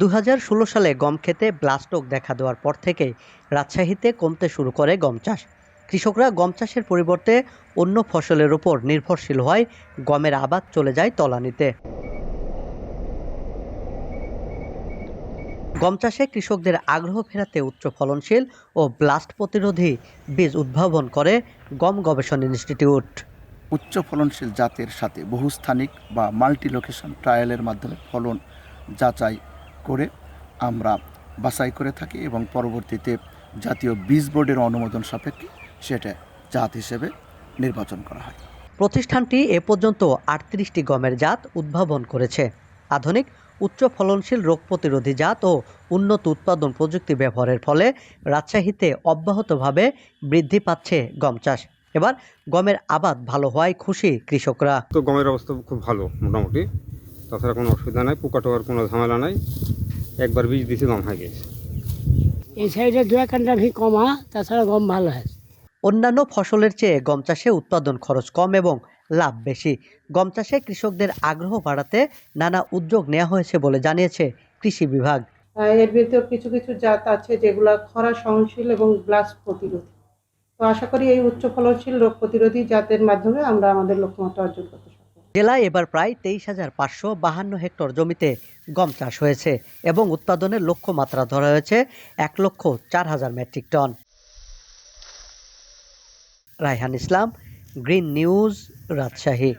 2016 সালে গম খেতে ব্লাস্ট রোগ দেখা দেওয়ার পর থেকেই রাজশাহীতে কমতে শুরু করে গম চাষ। কৃষকরা গম চাষের পরিবর্তে অন্য ফসলের উপর নির্ভরশীল হয়, গমের আবাদ চলে যায় তলানিতে। গম চাষে কৃষকদের আগ্রহ ফেরাতে উচ্চ ফলনশীল ও ব্লাস্ট প্রতিরোধী বীজ উদ্ভাবন করে গম গবেষণা ইনস্টিটিউট। উচ্চ ফলনশীল জাতের সাথে বহুস্থানিক বা মাল্টি লোকেশন ট্রায়ালের মাধ্যমে ফলন যাচাই করে আমরা বাছাই করে থাকি এবং পরবর্তীতে জাতীয় বীজ বোর্ডের অনুমোদন সাপেক্ষে সেটা জাত হিসেবে নির্বাচন করা হয়। প্রতিষ্ঠানটি এ পর্যন্ত 38টি গমের জাত উদ্ভাবন করেছে। আধুনিক উচ্চ ফলনশীল রোগ প্রতিরোধী জাত ও উন্নত উৎপাদন প্রযুক্তি ব্যবহারের ফলে রাজশাহীতে অব্যাহতভাবে বৃদ্ধি পাচ্ছে গম চাষ। এবার গমের আবাদ ভালো হওয়ায় খুশি কৃষকরা। তো গমের অবস্থা খুব ভালো, মোটামুটি। তাছাড়া কোনো অসুবিধা নাই, পোকা টোকার কোনো ঝামেলা নাই। একবার বীজ দিয়েছি, গম হয়ে গেছে। এই সাইডে দু একটা ভি কমা, তাছাড়া গম ভালো হয়েছে। অন্যান্য ফসলের চেয়ে গম চাষে উৎপাদন খরচ কম এবং লাভ বেশি। গম চাষে কৃষকদের আগ্রহ বাড়াতে নানা উদ্যোগ নেওয়া হয়েছে বলে জানিয়েছে কৃষি বিভাগ। এর ভিতর কিছু কিছু জাত আছে যেগুলো খরা সহনশীল এবং ব্লাস্ট প্রতিরোধী। তো আশা করি এই উচ্চ ফলনশীল রোগ প্রতিরোধী জাতের মাধ্যমে আমরা আমাদের লক্ষ্যমাত্রা অর্জন করতে সক্ষম। জেলায় এবার প্রায় 23,552 হেক্টর জমিতে গম চাষ হয়েছে এবং উৎপাদনের লক্ষ্যমাত্রা ধরা হয়েছে 1,04,000 মেট্রিক টন। রায়হান ইসলাম, গ্রিন নিউজ, রাজশাহী।